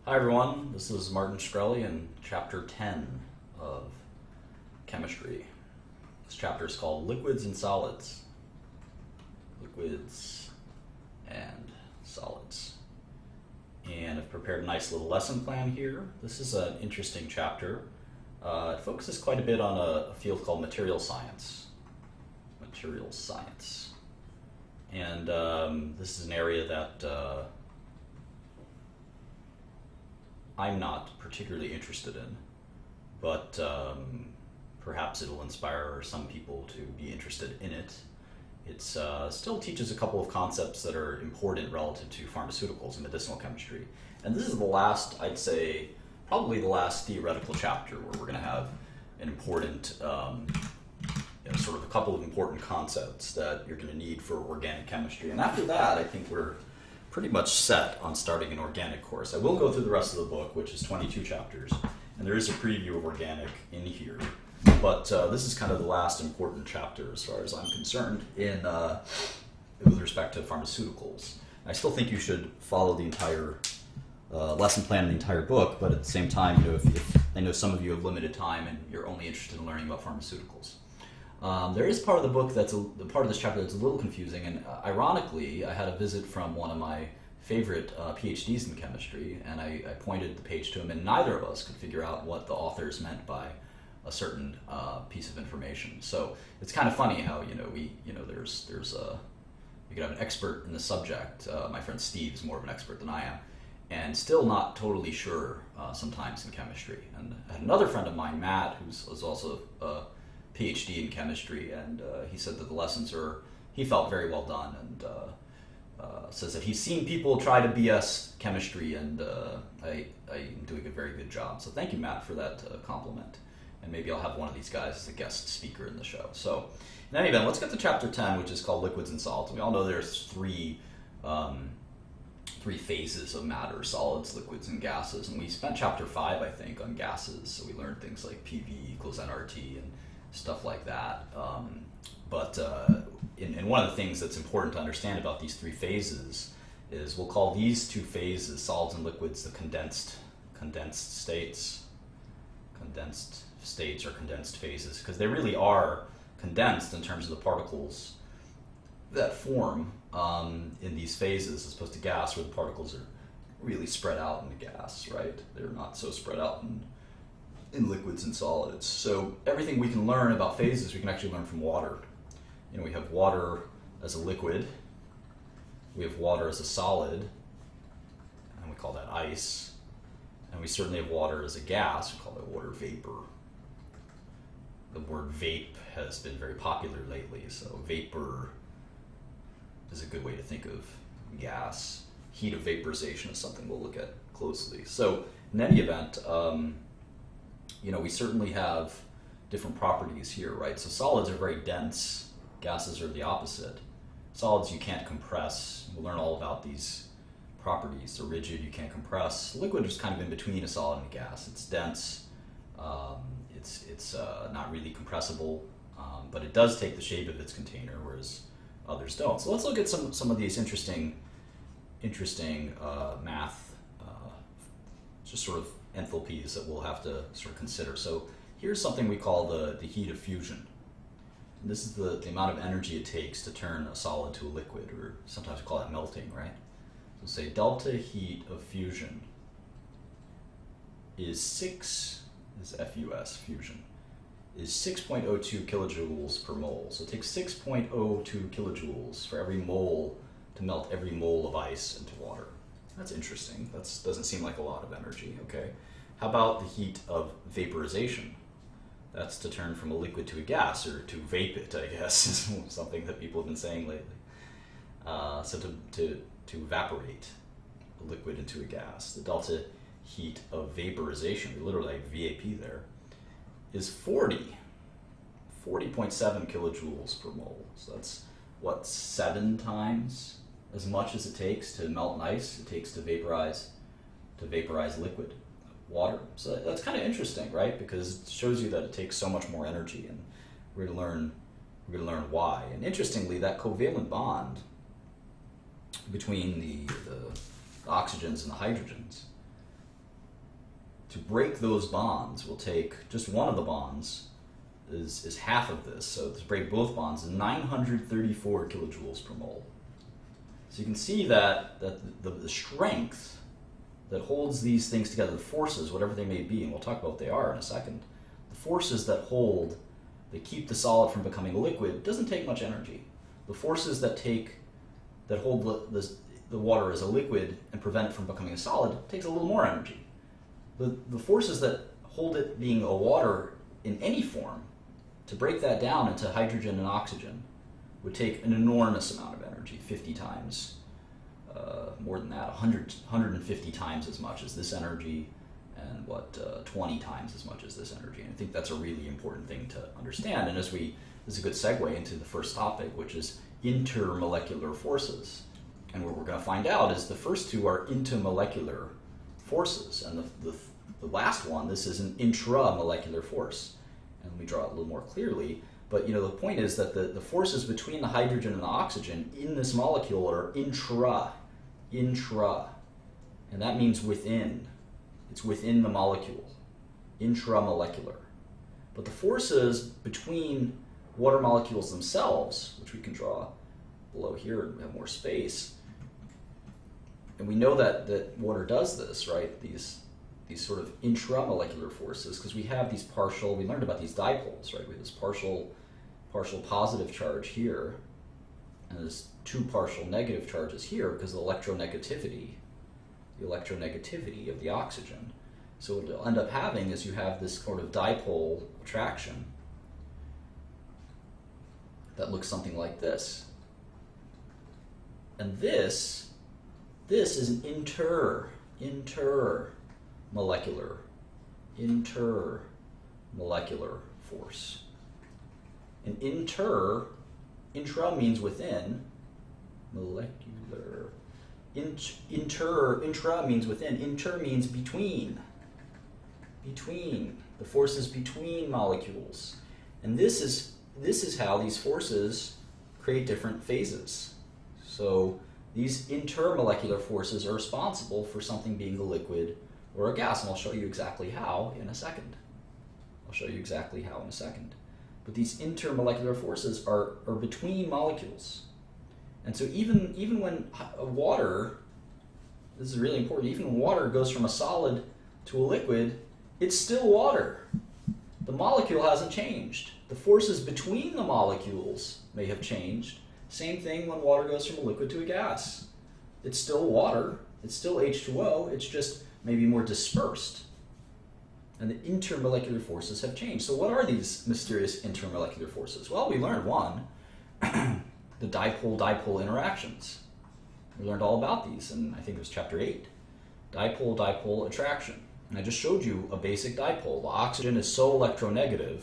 Hi everyone, this is Martin Shkreli in chapter 10 of chemistry. This chapter is called Liquids and Solids. Liquids and solids. And I've prepared a nice little lesson plan here. This is an interesting chapter. It focuses quite a bit on a field called material science. Material science. And this is an area that I'm not particularly interested in, but perhaps it'll inspire some people to be interested in it. It still teaches a couple of concepts that are important relative to pharmaceuticals and medicinal chemistry. And this is the last, I'd say, probably the last theoretical chapter where we're going to have an important, sort of a couple of important concepts that you're going to need for organic chemistry. And after that, I think we're pretty much set on starting an organic course. I will go through the rest of the book, which is 22 chapters, and there is a preview of organic in here. But this is kind of the last important chapter as far as I'm concerned with respect to pharmaceuticals. I still think you should follow the entire lesson plan in the entire book, but at the same time, if I know some of you have limited time and you're only interested in learning about pharmaceuticals. There is part of the book part of this chapter that's a little confusing, and ironically, I had a visit from one of my favorite PhDs in chemistry, and I pointed the page to him, and neither of us could figure out what the authors meant by a certain piece of information. So it's kind of funny how we could have an expert in the subject. My friend Steve is more of an expert than I am, and still not totally sure sometimes in chemistry. And I had another friend of mine, Matt, who's also a PhD in chemistry, and he said that the lessons he felt very well done, and says that he's seen people try to BS chemistry, and I'm doing a very good job. So thank you, Matt, for that compliment. And maybe I'll have one of these guys as a guest speaker in the show. So in any event, let's get to chapter 10, which is called Liquids and Solids. We all know there's three phases of matter: solids, liquids, and gases. And we spent chapter 5, I think, on gases. So we learned things like PV equals nRT and stuff like that. And one of the things that's important to understand about these three phases is we'll call these two phases, solids and liquids, the condensed states. Condensed states or condensed phases, because they really are condensed in terms of the particles that form in these phases, as opposed to gas, where the particles are really spread out in the gas, right? They're not so spread out in liquids and solids. So everything we can learn about phases, we can actually learn from water. We have water as a liquid, we have water as a solid, and we call that ice, and we certainly have water as a gas, we call that water vapor. The word vape has been very popular lately, so vapor is a good way to think of gas. Heat of vaporization is something we'll look at closely. So in any event, we certainly have different properties here, right? So solids are very dense, gases are the opposite. Solids you can't compress. We'll learn all about these properties. They're rigid, you can't compress. Liquid is kind of in between a solid and a gas. It's dense, it's not really compressible, but it does take the shape of its container, whereas others don't. So let's look at some of these interesting math, just sort of enthalpies that we'll have to sort of consider. So here's something we call the heat of fusion. And this is the amount of energy it takes to turn a solid to a liquid, or sometimes we call it melting, right? So say delta heat of fusion is FUS, fusion, is 6.02 kilojoules per mole. So it takes 6.02 kilojoules for every mole to melt every mole of ice into water. That's interesting. That doesn't seem like a lot of energy, okay? How about the heat of vaporization? That's to turn from a liquid to a gas, or to vape it, I guess, is something that people have been saying lately. So to evaporate a liquid into a gas, the delta heat of vaporization, we literally have VAP there, is 40.7 kilojoules per mole. So that's 7 times as much as it takes to melt an ice, it takes to vaporize liquid water. So that's kind of interesting, right? Because it shows you that it takes so much more energy, and we're going to learn why. And interestingly, that covalent bond between the oxygens and the hydrogens to break those bonds will take just one of the bonds is half of this. So to break both bonds is 934 kilojoules per mole. So you can see that the strength that holds these things together, the forces, whatever they may be, and we'll talk about what they are in a second, the forces that keep the solid from becoming a liquid doesn't take much energy. The forces that hold the water as a liquid and prevent it from becoming a solid takes a little more energy. The forces that hold it being a water in any form, to break that down into hydrogen and oxygen, would take an enormous amount of energy, 50 times, more than that, 150 times as much as this energy, and 20 times as much as this energy. And I think that's a really important thing to understand. And this is a good segue into the first topic, which is intermolecular forces. And what we're going to find out is the first two are intermolecular forces, and the last one, this is an intramolecular force. And let me draw it a little more clearly. But the point is that the forces between the hydrogen and the oxygen in this molecule are intra, and that means within. It's within the molecule, intramolecular. But the forces between water molecules themselves, which we can draw below here and have more space, and we know that water does this, right? These sort of intramolecular forces, because we have these we learned about these dipoles, right? We have this partial positive charge here, and there's two partial negative charges here because of the electronegativity of the oxygen. So what you'll end up having is you have this sort of dipole attraction that looks something like this. And this is an intermolecular force. And intra means within, molecular. Intra means within, inter means between. The forces between molecules. And this is how these forces create different phases. So these intermolecular forces are responsible for something being a liquid or a gas, and I'll show you exactly how in a second. But these intermolecular forces are between molecules. And so even when water, this is really important, even when water goes from a solid to a liquid, it's still water. The molecule hasn't changed. The forces between the molecules may have changed. Same thing when water goes from a liquid to a gas. It's still water, it's still H2O, it's just maybe more dispersed. And the intermolecular forces have changed. So what are these mysterious intermolecular forces? Well, we learned one, the dipole-dipole interactions. We learned all about these, and I think it was chapter 8. Dipole-dipole attraction. And I just showed you a basic dipole. The oxygen is so electronegative,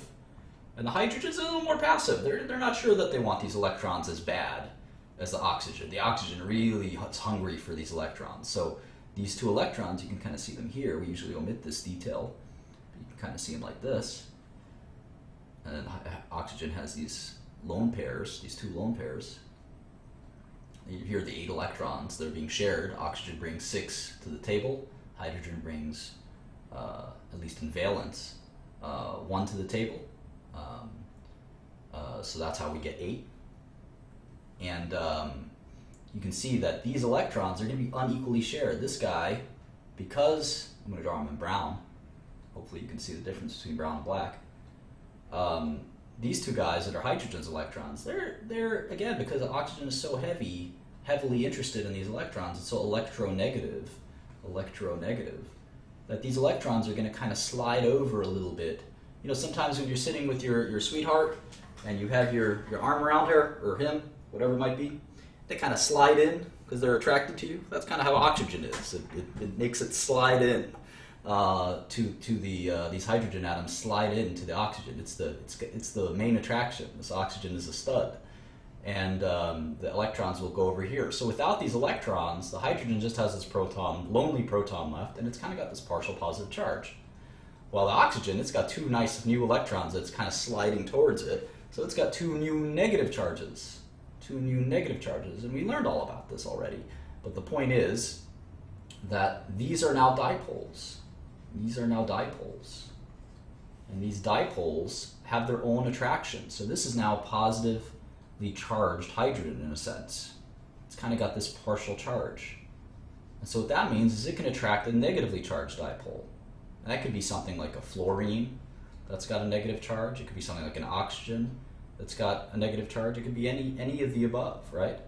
and the hydrogen is a little more passive. They're not sure that they want these electrons as bad as the oxygen. The oxygen really is hungry for these electrons. So these two electrons, you can kind of see them here. We usually omit this detail. You can kind of see them like this. And then oxygen has these lone pairs, these two lone pairs. Here are the 8 electrons that are being shared. Oxygen brings 6 to the table. Hydrogen brings, at least in valence, 1 to the table. So that's how we get 8. And you can see that these electrons are going to be unequally shared. This guy, because, I'm going to draw him in brown. Hopefully you can see the difference between brown and black. These two guys that are hydrogen's electrons, they're again, because the oxygen is so heavily interested in these electrons, it's so electronegative, that these electrons are going to kind of slide over a little bit. You know, sometimes when you're sitting with your sweetheart and you have your arm around her, or him, whatever it might be, they kind of slide in because they're attracted to you. That's kind of how oxygen is. It makes it slide in these hydrogen atoms slide into the oxygen. It's the main attraction. This oxygen is a stud, and the electrons will go over here. So without these electrons, the hydrogen just has this lonely proton left, and it's kind of got this partial positive charge. While the oxygen, it's got 2 nice new electrons that's kind of sliding towards it. So it's got 2 new negative charges. And we learned all about this already. But the point is that these are now dipoles. These are now dipoles. And these dipoles have their own attraction. So this is now positively charged hydrogen in a sense. It's kind of got this partial charge. And so what that means is it can attract a negatively charged dipole. And that could be something like a fluorine that's got a negative charge. It could be something like an oxygen that's got a negative charge. It could be any of the above, right?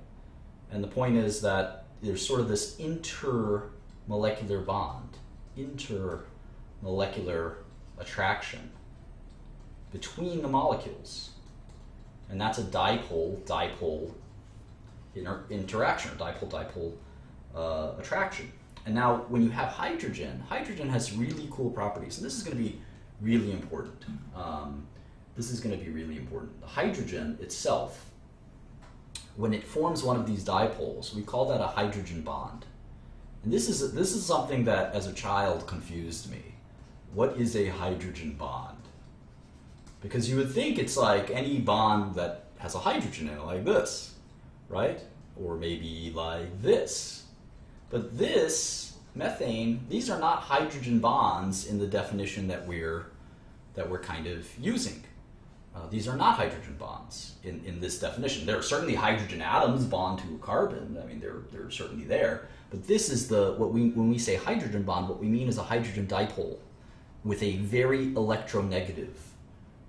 And the point is that there's sort of this intermolecular bond, intermolecular attraction between the molecules. And that's a dipole-dipole interaction, or dipole-dipole attraction. And now when you have hydrogen, hydrogen has really cool properties, and this is going to be really important. The hydrogen itself, when it forms one of these dipoles, we call that a hydrogen bond. And this is something that as a child confused me. What is a hydrogen bond? Because you would think it's like any bond that has a hydrogen in it, like this, right? Or maybe like this. But this, methane, these are not hydrogen bonds in the definition that we're kind of using. These are not hydrogen bonds in this definition. There are certainly hydrogen atoms bond to a carbon. I mean, they're certainly there. But this is when we say hydrogen bond, what we mean is a hydrogen dipole with a very electronegative.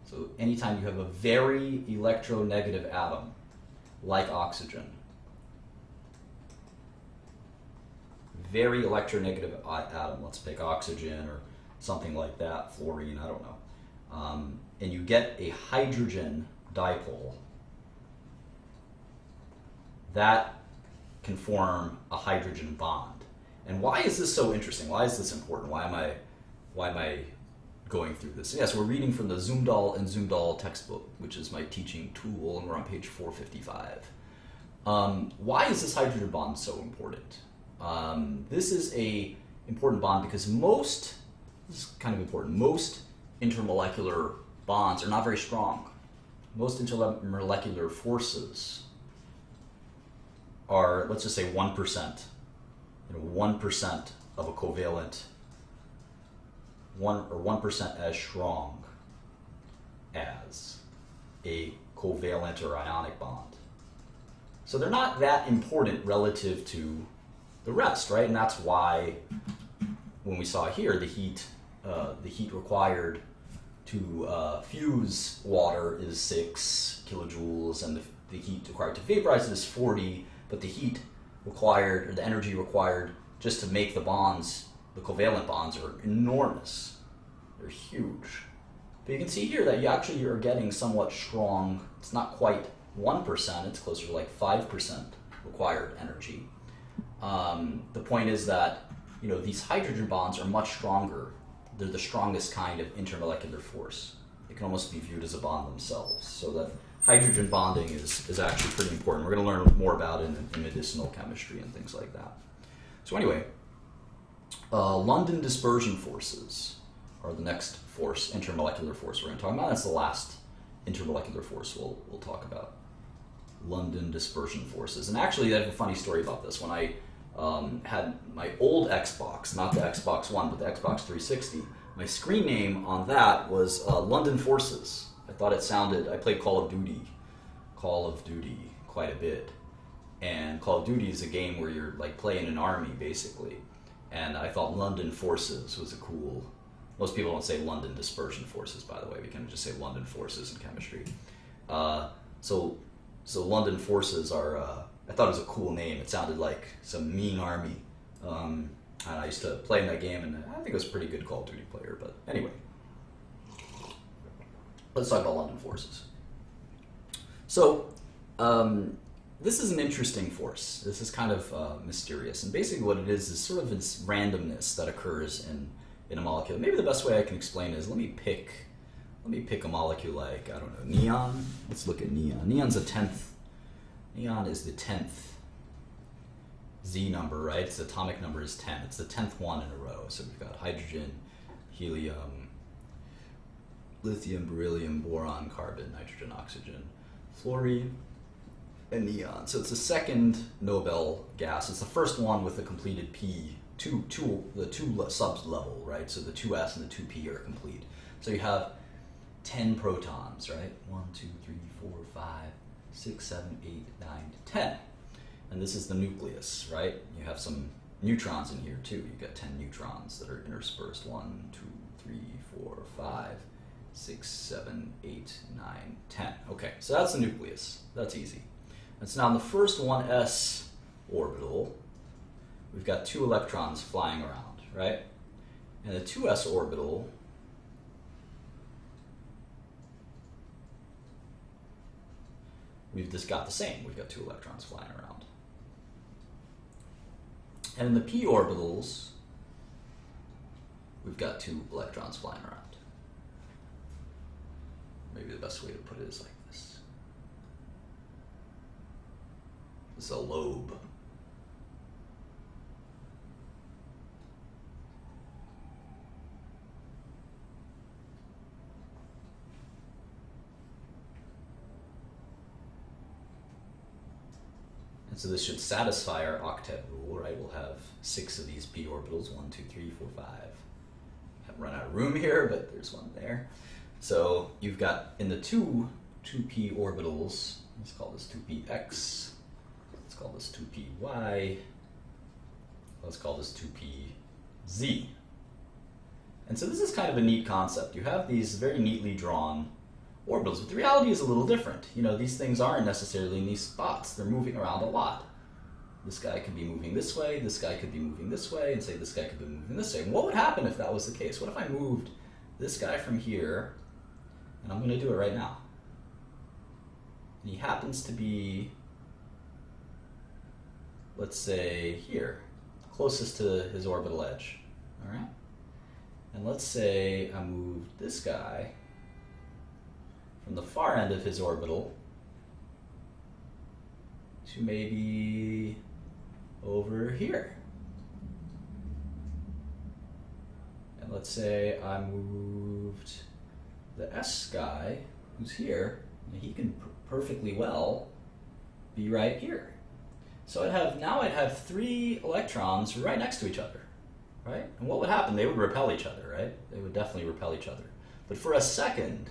So anytime you have a very electronegative atom, like oxygen, very electronegative atom, let's pick oxygen or something like that, fluorine, I don't know. And you get a hydrogen dipole, that can form a hydrogen bond. And why is this so interesting? Why is this important? Why am I going through this? Yes, we're reading from the Zumdahl and Zumdahl textbook, which is my teaching tool, and we're on page 455. Why is this hydrogen bond so important? This is a important bond because most intermolecular bonds are not very strong. Most intermolecular forces are, let's just say 1%. 1% of a covalent, 1% as strong as a covalent or ionic bond. So they're not that important relative to the rest, right? And that's why when we saw here the heat required to fuse water is 6 kilojoules, and the heat required to vaporize it is 40, but the heat required, or the energy required just to make the bonds, the covalent bonds, are enormous. They're huge. But you can see here that you are getting somewhat strong. It's not quite 1%, it's closer to like 5% required energy. The point is that these hydrogen bonds are much stronger. They're the strongest kind of intermolecular force. They can almost be viewed as a bond themselves. So that hydrogen bonding is actually pretty important. We're going to learn more about it in medicinal chemistry and things like that. So anyway, London dispersion forces are the next force, intermolecular force we're going to talk about. That's the last intermolecular force we'll talk about. London dispersion forces. And actually, I have a funny story about this. When I had my old Xbox, not the Xbox One, but the Xbox 360, my screen name on that was London Forces. I thought it sounded, I played Call of Duty quite a bit. And Call of Duty is a game where you're like playing an army, basically. And I thought London Forces was a cool, most people don't say London Dispersion Forces, by the way. We can just say London Forces in chemistry. So London Forces are, I thought it was a cool name. It sounded like some mean army. And I used to play in that game, and I think I was a pretty good Call of Duty player. But anyway, let's talk about London Forces. So this is an interesting force. This is kind of mysterious. And basically what it is sort of this randomness that occurs in a molecule. Maybe the best way I can explain is let me pick a molecule like, I don't know, neon. Let's look at neon. Neon is the 10th Z number, right? Its atomic number is 10. It's the 10th one in a row. So we've got hydrogen, helium, lithium, beryllium, boron, carbon, nitrogen, oxygen, fluorine, and neon. So it's the second Nobel gas. It's the first one with a completed p the two subs level, right? So the 2s and the 2p are complete. So you have 10 protons, right? 1, 2, 3, 4, 5, 6, 7, 8, 9, 10. And this is the nucleus, right? You have some neutrons in here too. You've got 10 neutrons that are interspersed. 1, 2, 3, 4, 5, 6, 7, 8, 9, 10. Okay, so that's the nucleus. That's easy. And so now in the first 1s orbital, we've got 2 electrons flying around, right? And the 2s orbital, we've just got the same. We've got 2 electrons flying around. And in the p orbitals, we've got 2 electrons flying around. Maybe the best way to put it is like this. This is a lobe. And so this should satisfy our octet rule, right? We'll have 6 of these p orbitals, 1, 2, 3, 4, 5. Haven't run out of room here, but there's one there. So you've got in the 2p orbitals, let's call this 2px, let's call this 2py, let's call this 2pz. And so this is kind of a neat concept. You have these very neatly drawn orbitals, but the reality is a little different. You know, these things aren't necessarily in these spots. They're moving around a lot. This guy could be moving this way, this guy could be moving this way, and say this guy could be moving this way. And what would happen if that was the case? What if I moved this guy from here, and I'm going to do it right now. And he happens to be, let's say, here, closest to his orbital edge, all right? And let's say I moved this guy from the far end of his orbital to maybe over here. And let's say I moved the S guy, who's here, and he can perfectly well be right here. So I'd have 3 electrons right next to each other, right? And what would happen? They would repel each other, right? They would definitely repel each other. But for a second,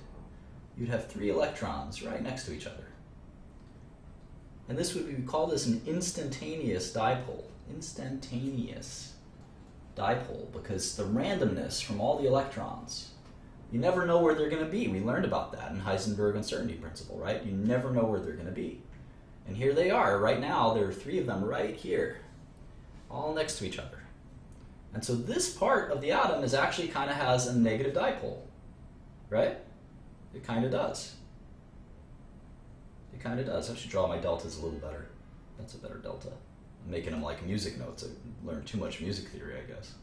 you'd have 3 electrons right next to each other. And this would be called as an instantaneous dipole. Instantaneous dipole, because the randomness from all the electrons, you never know where they're going to be. We learned about that in Heisenberg uncertainty principle, right? You never know where they're going to be. And here they are. Right now, there are 3 of them right here, all next to each other. And so this part of the atom is actually kind of has a negative dipole, right? It kind of does. It kind of does. I should draw my deltas a little better. That's a better delta. I'm making them like music notes. I learned too much music theory, I guess.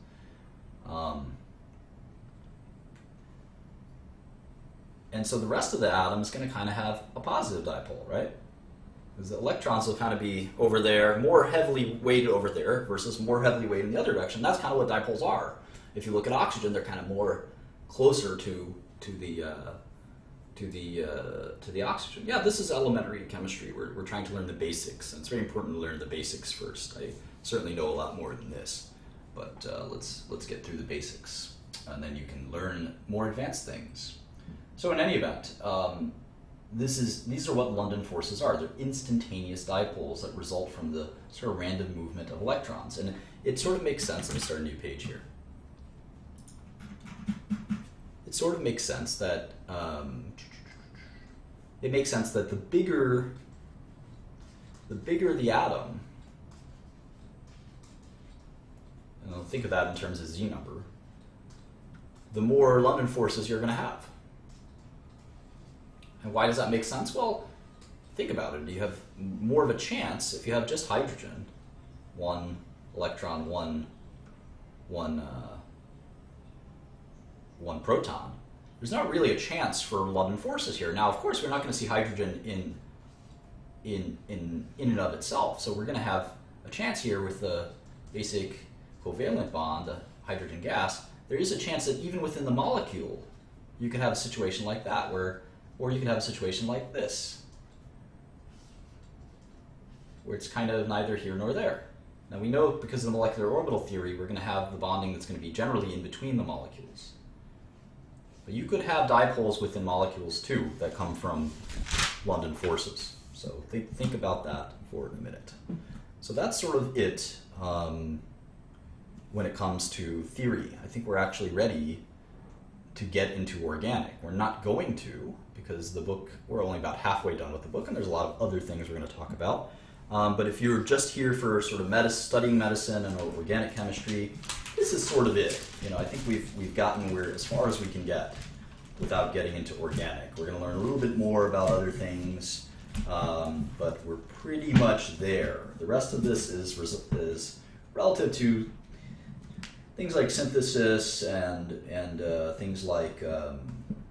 And so the rest of the atom is going to kind of have a positive dipole, right? Because the electrons will kind of be over there, more heavily weighted over there versus more heavily weighted in the other direction. That's kind of what dipoles are. If you look at oxygen, they're kind of more closer to the oxygen. Yeah, this is elementary chemistry. We're trying to learn the basics, and it's very important to learn the basics first. I certainly know a lot more than this, but let's get through the basics, and then you can learn more advanced things. So in any event, these are what London forces are. They're instantaneous dipoles that result from the sort of random movement of electrons, and it sort of makes sense. Let me start a new page here. It sort of makes sense that the bigger the atom, and I'll think of that in terms of Z number, the more London forces you're going to have. And why does that make sense? Well, think about it. You have more of a chance if you have just hydrogen, 1 electron, one proton. There's not really a chance for London forces here. Now, of course, we're not going to see hydrogen in and of itself. So we're going to have a chance here with the basic covalent bond, the hydrogen gas. There is a chance that even within the molecule, you could have a situation like that, or you could have a situation like this, where it's kind of neither here nor there. Now we know because of the molecular orbital theory, we're going to have the bonding that's going to be generally in between the molecules. But you could have dipoles within molecules too that come from London forces. So think about that for a minute. So that's sort of it when it comes to theory. I think we're actually ready to get into organic. We're not going to, because the book, we're only about halfway done with the book, and there's a lot of other things we're going to talk about. But if you're just here for sort of studying medicine and organic chemistry, this is sort of it. You know, I think we've gotten as far as we can get without getting into organic. We're going to learn a little bit more about other things, but we're pretty much there. The rest of this is relative to things like synthesis and things like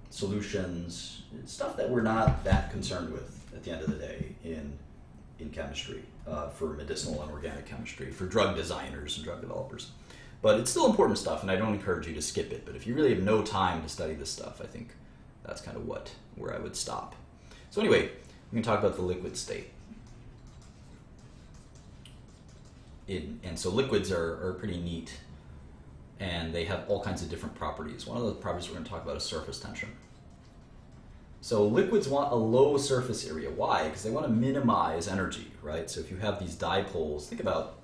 solutions, stuff that we're not that concerned with at the end of the day in chemistry, for medicinal and organic chemistry, for drug designers and drug developers. But it's still important stuff, and I don't encourage you to skip it. But if you really have no time to study this stuff, I think that's kind of where I would stop. So anyway, we can talk about the liquid state. And so liquids are pretty neat, and they have all kinds of different properties. One of the properties we're going to talk about is surface tension. So liquids want a low surface area. Why? Because they want to minimize energy, right? So if you have these dipoles, think about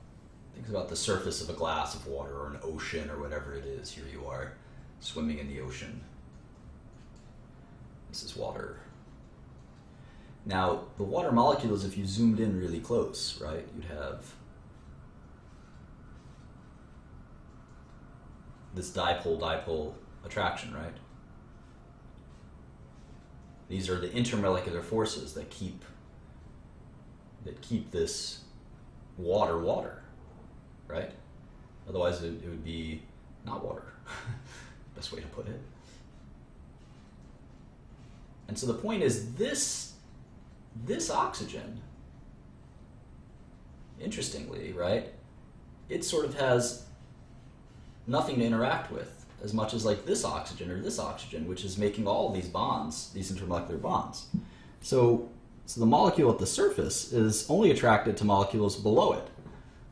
the surface of a glass of water or an ocean or whatever it is. Here you are swimming in the ocean. This is water. Now, the water molecules, if you zoomed in really close, right, you'd have this dipole-dipole attraction, right? These are the intermolecular forces that keep this water, right? Otherwise it would be not water. Best way to put it. And so the point is this oxygen, interestingly, right, it sort of has nothing to interact with as much as like this oxygen, which is making all of these bonds, these intermolecular bonds. So the molecule at the surface is only attracted to molecules below it.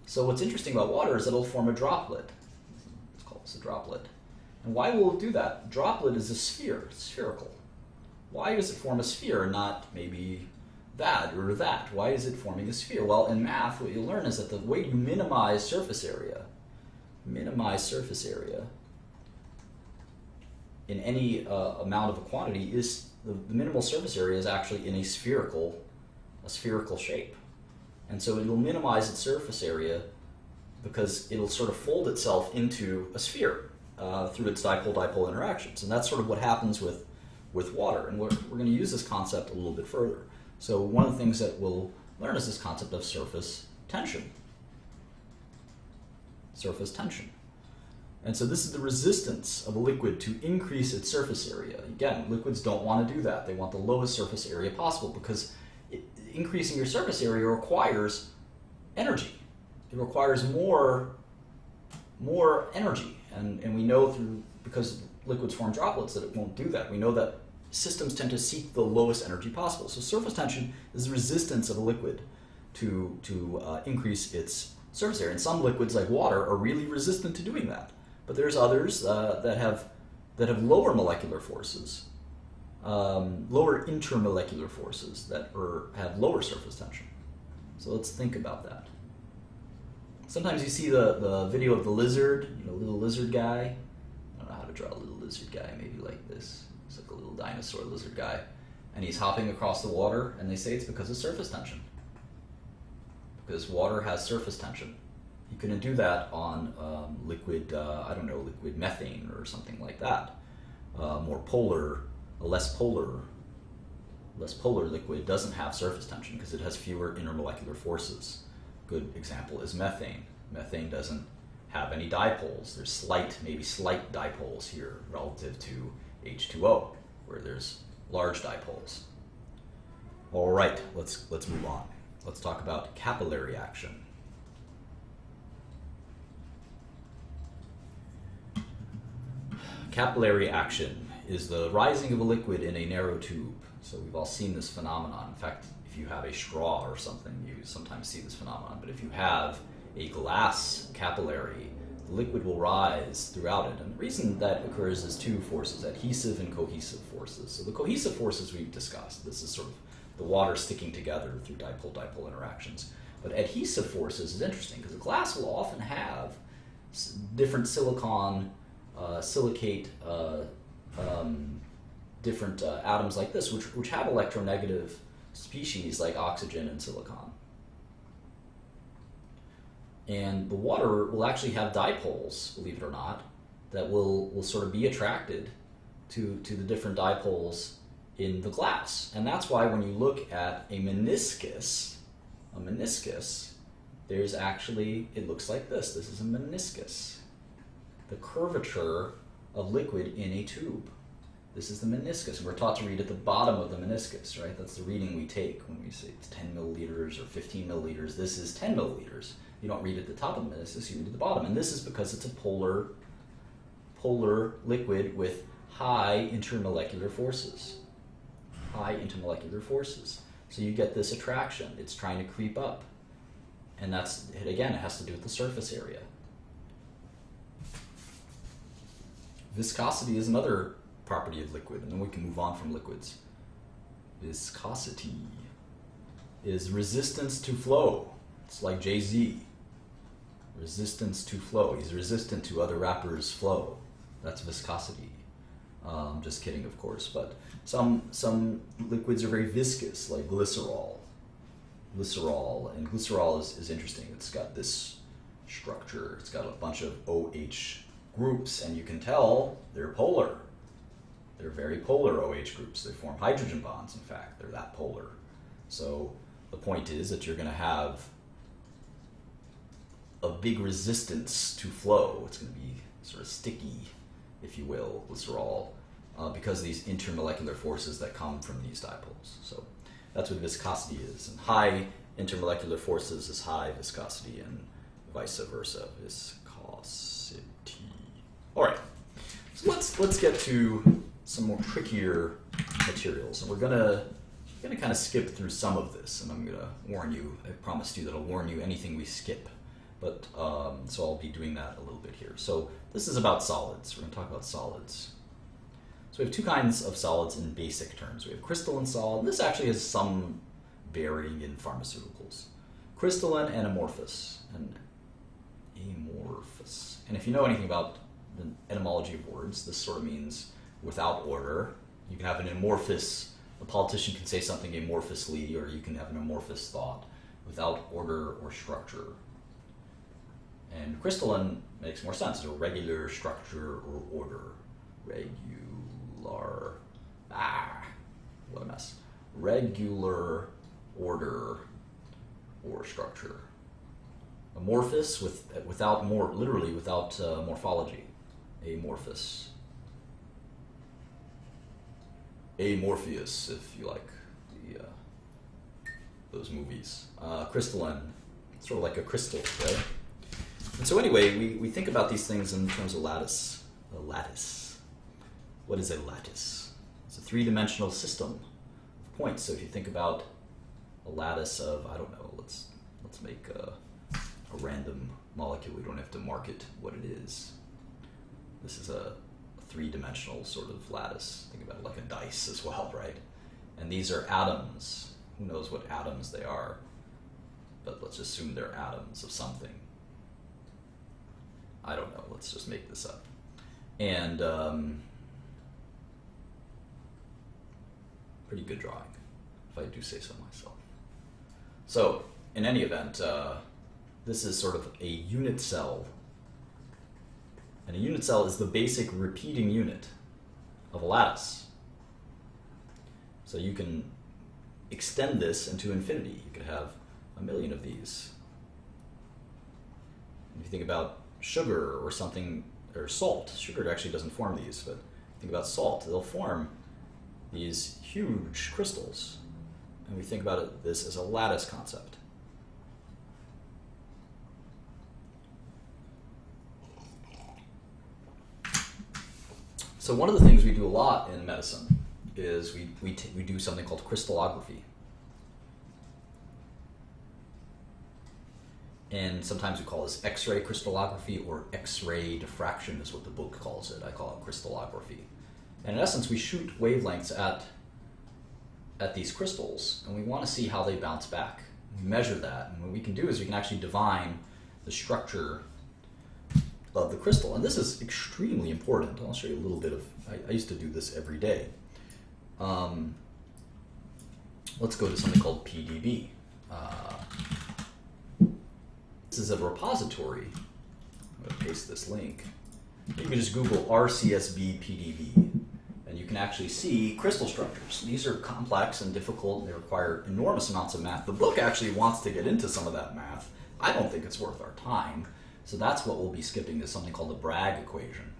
So what's interesting about water is that it'll form a droplet. Let's call this a droplet. And why will it do that? Droplet is a sphere, it's spherical. Why does it form a sphere and not maybe that or that? Why is it forming a sphere? Well, in math, what you'll learn is that the way you minimize surface area in any amount of a quantity is the minimal surface area is actually in a spherical shape. And so it will minimize its surface area because it'll sort of fold itself into a sphere through its dipole-dipole interactions. And that's sort of what happens with water. And we're going to use this concept a little bit further. So one of the things that we'll learn is this concept of surface tension. Surface tension. And so this is the resistance of a liquid to increase its surface area. Again, liquids don't want to do that. They want the lowest surface area possible because increasing your surface area requires energy. It requires more energy. And we know because liquids form droplets that it won't do that. We know that systems tend to seek the lowest energy possible. So surface tension is the resistance of a liquid to increase its surface area. And some liquids, like water, are really resistant to doing that. But there's others that have lower molecular forces, lower intermolecular forces that have lower surface tension. So let's think about that. Sometimes you see the video of the lizard, little lizard guy. I don't know how to draw a little lizard guy, maybe like this. It's like a little dinosaur lizard guy. And he's hopping across the water, and they say it's because of surface tension. Because water has surface tension. You couldn't do that on liquid methane or something like that. A less polar liquid doesn't have surface tension because it has fewer intermolecular forces. Good example is methane. Methane doesn't have any dipoles. There's maybe slight dipoles here relative to H2O, where there's large dipoles. All right, let's move on. Let's talk about capillary action. Capillary action is the rising of a liquid in a narrow tube. So we've all seen this phenomenon. In fact, if you have a straw or something, you sometimes see this phenomenon. But if you have a glass capillary, the liquid will rise throughout it. And the reason that occurs is two forces, adhesive and cohesive forces. So the cohesive forces we've discussed. This is sort of the water sticking together through dipole-dipole interactions. But adhesive forces is interesting because the glass will often have different silicon, silicate, different atoms like this, which have electronegative species like oxygen and silicon. And the water will actually have dipoles, believe it or not, that will sort of be attracted to the different dipoles in the glass. And that's why when you look at a meniscus, there's actually, it looks like this. This is a meniscus. The curvature of liquid in a tube. This is the meniscus. We're taught to read at the bottom of the meniscus, right? That's the reading we take when we say it's 10 milliliters or 15 milliliters. This is 10 milliliters. You don't read at the top of the meniscus, you read at the bottom. And this is because it's a polar liquid with high intermolecular forces. High intermolecular forces. So you get this attraction. It's trying to creep up. And that's, again, it has to do with the surface area. Viscosity is another property of liquid, and then we can move on from liquids. Viscosity is resistance to flow. It's like Jay-Z. Resistance to flow. He's resistant to other rappers' flow. That's viscosity. Just kidding, of course, but some liquids are very viscous, like glycerol. And glycerol is interesting. It's got this structure. It's got a bunch of OH groups, and you can tell they're polar. They're very polar OH groups. They form hydrogen bonds, in fact. They're that polar. So the point is that you're going to have a big resistance to flow. It's going to be sort of sticky, if you will, glycerol, because of these intermolecular forces that come from these dipoles. So that's what viscosity is. And high intermolecular forces is high viscosity, and vice versa, viscosity. All right, so let's get to some more trickier materials, and we're gonna kind of skip through some of this, and I'm gonna warn you. I promised you that I'll warn you anything we skip, but so I'll be doing that a little bit here. So this is about solids. We're gonna talk about solids. So we have two kinds of solids in basic terms. We have crystalline solid, and this actually has some bearing in pharmaceuticals. Crystalline and amorphous. And amorphous. And if you know anything about the etymology of words, this sort of means without order. You can have an amorphous, a politician can say something amorphously, or you can have an amorphous thought without order or structure. And crystalline makes more sense. It's a regular structure or order. What a mess. Regular order or structure. Amorphous without literally without morphology. Amorphous. Amorpheus, if you like those movies. Crystalline, sort of like a crystal, right? And so anyway, we think about these things in terms of lattice. A lattice. What is a lattice? It's a three-dimensional system of points. So if you think about a lattice of, I don't know, let's make a random molecule. We don't have to mark it what it is. This is a three-dimensional sort of lattice. Think about it like a dice as well, right? And these are atoms. Who knows what atoms they are? But let's assume they're atoms of something. I don't know. Let's just make this up. And pretty good drawing, if I do say so myself. So, in any event, this is sort of a unit cell. And a unit cell is the basic repeating unit of a lattice. So you can extend this into infinity. You could have a million of these. If you think about sugar or something, or salt, sugar actually doesn't form these, but think about salt, they'll form these huge crystals. And we think about this as a lattice concept. So one of the things we do a lot in medicine is we do something called crystallography. and sometimes we call this X-ray crystallography, or X-ray diffraction is what the book calls it. I call it crystallography. And in essence, we shoot wavelengths at these crystals, and we want to see how they bounce back. We measure that, and what we can do is we can actually divine the structure of the crystal. And this is extremely important. I'll show you a little bit of, I used to do this every day. Let's go to something called PDB. This is a repository. I'm going to paste this link. You can just Google RCSB PDB, and you can actually see crystal structures. These are complex and difficult, and they require enormous amounts of math. The book actually wants to get into some of that math. I don't think it's worth our time. So that's what we'll be skipping, is something called the Bragg equation.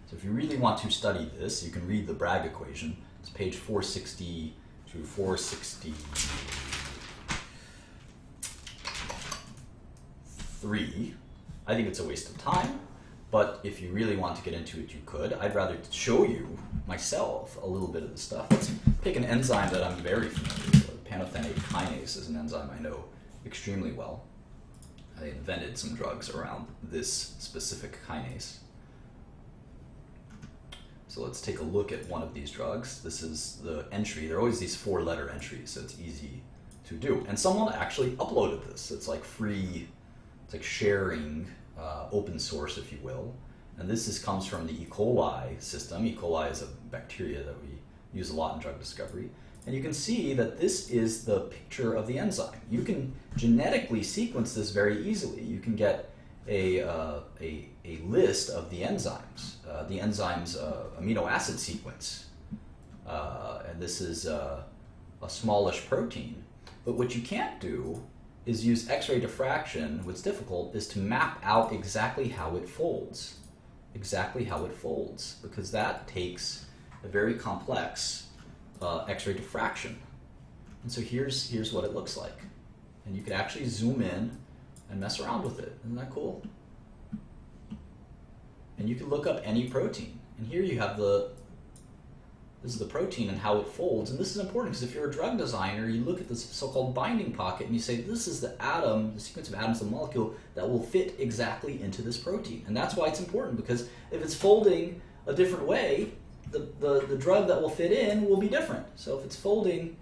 So if you really want to study this, you can read the Bragg equation. It's page 460 to 463. I think it's a waste of time, but if you really want to get into it, you could. I'd rather show you myself a little bit of the stuff. Let's pick an enzyme that I'm very familiar with. Pantothenate kinase is an enzyme I know extremely well. I invented some drugs around this specific kinase. So let's take a look at one of these drugs. This is the entry. There are always these 4-letter entries, so it's easy to do. And someone actually uploaded this. It's like free, it's like sharing, open source, if you will. And this comes from the E. coli system. E. coli is a bacteria that we use a lot in drug discovery. And you can see that this is the picture of the enzyme. You can genetically sequence this very easily. You can get a list of the enzyme's amino acid sequence. And this is a smallish protein. But what you can't do is use X-ray diffraction. What's difficult is to map out exactly how it folds. Exactly how it folds. Because that takes a very complex X-ray diffraction. And so here's what it looks like. And you can actually zoom in and mess around with it. Isn't that cool? And you can look up any protein. And here you have this is the protein and how it folds. And this is important because if you're a drug designer, you look at this so-called binding pocket and you say, this is the atom, the sequence of atoms, the molecule that will fit exactly into this protein. And that's why it's important, because if it's folding a different way, the drug that will fit in will be different. So if it's folding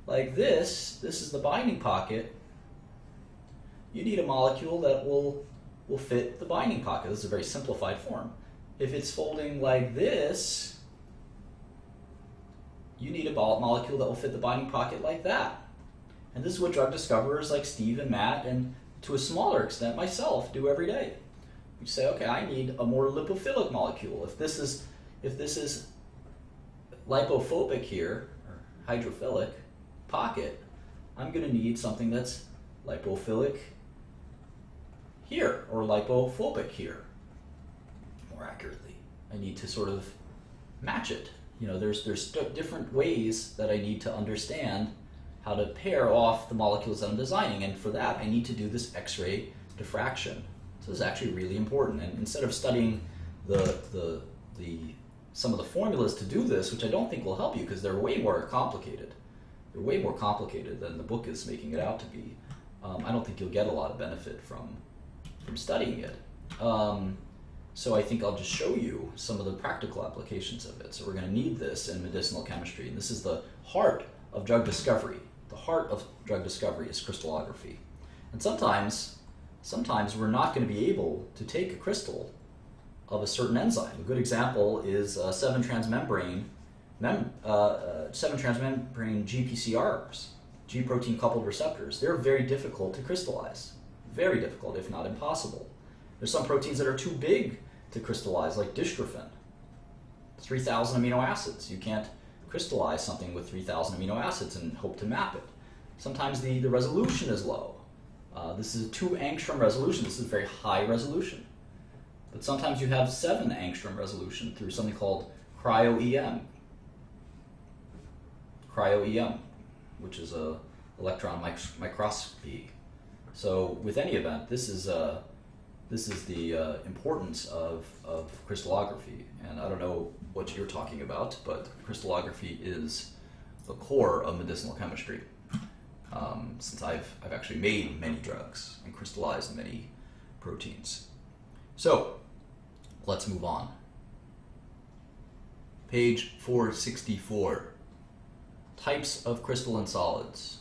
like this is the binding pocket, you need a molecule that will fit the binding pocket. This is a very simplified form. If it's folding like this, you need a molecule that will fit the binding pocket like that. And this is what drug discoverers like Steve and Matt, and to a smaller extent myself, do every day. You say, okay, I need a more lipophilic molecule. If this is lipophobic here, or hydrophilic pocket, I'm going to need something that's lipophilic here, or lipophobic here, more accurately. I need to sort of match it. You know, there's different ways that I need to understand how to pair off the molecules that I'm designing, and for that I need to do this X-ray diffraction. So this is actually really important, and instead of studying some of the formulas to do this, which I don't think will help you because they're way more complicated. They're way more complicated than the book is making it out to be. I don't think you'll get a lot of benefit from studying it. So I think I'll just show you some of the practical applications of it. So we're going to need this in medicinal chemistry. And this is the heart of drug discovery. The heart of drug discovery is crystallography. And sometimes we're not going to be able to take a crystal of a certain enzyme. A good example is 7-transmembrane GPCRs, G protein coupled receptors. They're very difficult to crystallize. Very difficult, if not impossible. There's some proteins that are too big to crystallize, like dystrophin. 3,000 amino acids. You can't crystallize something with 3,000 amino acids and hope to map it. Sometimes the resolution is low. This is a 2 angstrom resolution. This is very high resolution. But sometimes you have 7 angstrom resolution through something called cryo-EM. Cryo-EM, which is a electron microscopy. So with any event, this is the importance of crystallography. And I don't know what you're talking about, but crystallography is the core of medicinal chemistry. since I've actually made many drugs and crystallized many proteins. So let's move on. Page 464. Types of crystalline solids.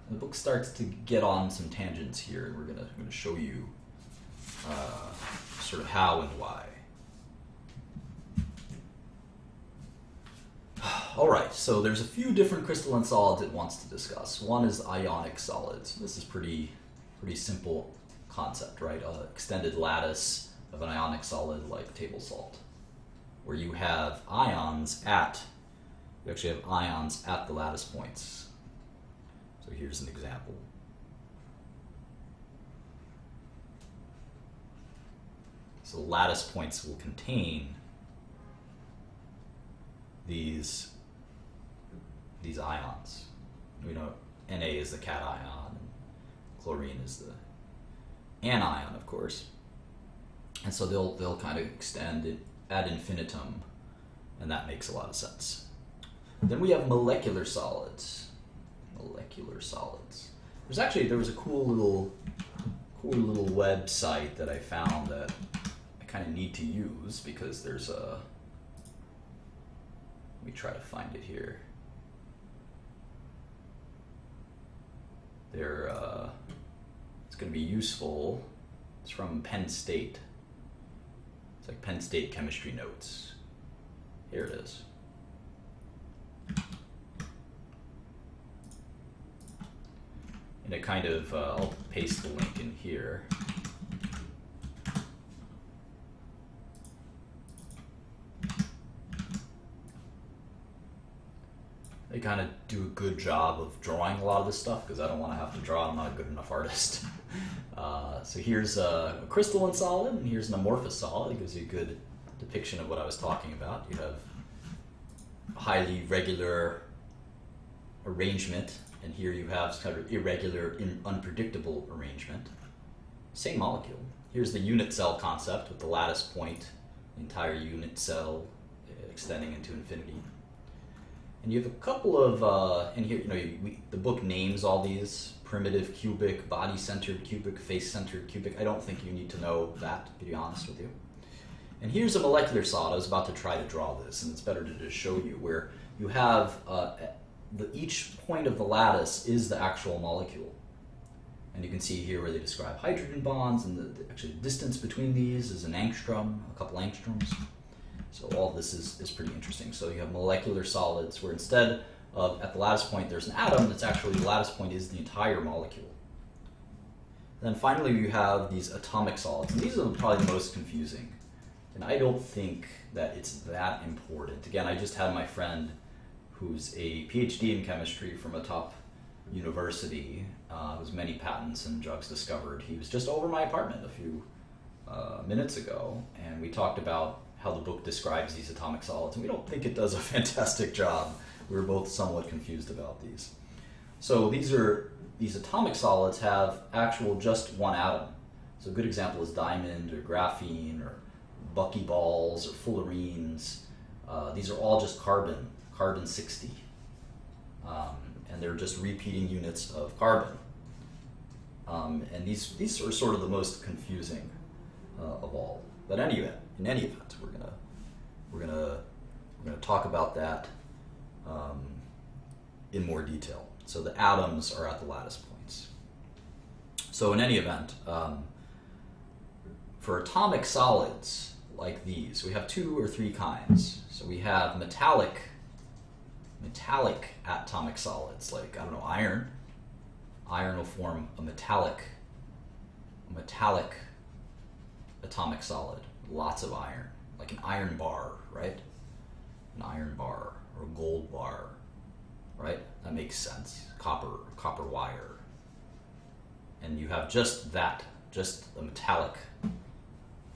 The book starts to get on some tangents here, and we're gonna show you sort of how and why. All right, so there's a few different crystalline solids it wants to discuss. One is ionic solids. This is pretty simple concept, right? Extended lattice of an ionic solid like table salt, where you have ions you actually have ions at the lattice points. So here's an example. So lattice points will contain these ions. We know Na is the cation, and chlorine is the anion, of course. And so they'll kind of extend it ad infinitum, and that makes a lot of sense. Then we have molecular solids. There was a cool little website that I found that I kind of need to use, because there's let me try to find it here. It's going to be useful. It's from Penn State. It's like Penn State chemistry notes. Here it is. And it kind of, I'll paste the link in here. They kind of do a good job of drawing a lot of this stuff, because I don't want to have to draw. I'm not a good enough artist. So here's a crystalline solid, and here's an amorphous solid. It gives you a good depiction of what I was talking about. You have a highly regular arrangement, and here you have kind of irregular, unpredictable arrangement. Same molecule. Here's the unit cell concept with the lattice point, the entire unit cell extending into infinity. And you have a couple of, and here, the book names all these: primitive cubic, body-centered cubic, face-centered cubic. I don't think you need to know that, to be honest with you. And here's a molecular solid. I was about to try to draw this, and it's better to just show you, where you have each point of the lattice is the actual molecule. And you can see here where they describe hydrogen bonds, and the actually distance between these is an angstrom, a couple angstroms. So all of this is pretty interesting. So you have molecular solids where instead of at the lattice point there's an atom, that's actually the lattice point is the entire molecule. And then finally you have these atomic solids, and these are probably the most confusing. And I don't think that it's that important. Again, I just had my friend who's a PhD in chemistry from a top university, who's many patents and drugs discovered. He was just over my apartment a few minutes ago, and we talked about how the book describes these atomic solids, and we don't think it does a fantastic job. We were both somewhat confused about these. So these atomic solids have actual just one atom. So a good example is diamond or graphene or buckyballs or fullerenes. These are all just carbon-60. And they're just repeating units of carbon. And these are sort of the most confusing of all. But in any event, we're gonna talk about that in more detail. So the atoms are at the lattice points. So in any event, for atomic solids like these, we have 2 or 3 kinds. So we have metallic atomic solids, like, I don't know, iron. Iron will form a metallic atomic solid, lots of iron, like an iron bar, right? An iron bar or a gold bar, right? That makes sense. Copper wire. And you have just a metallic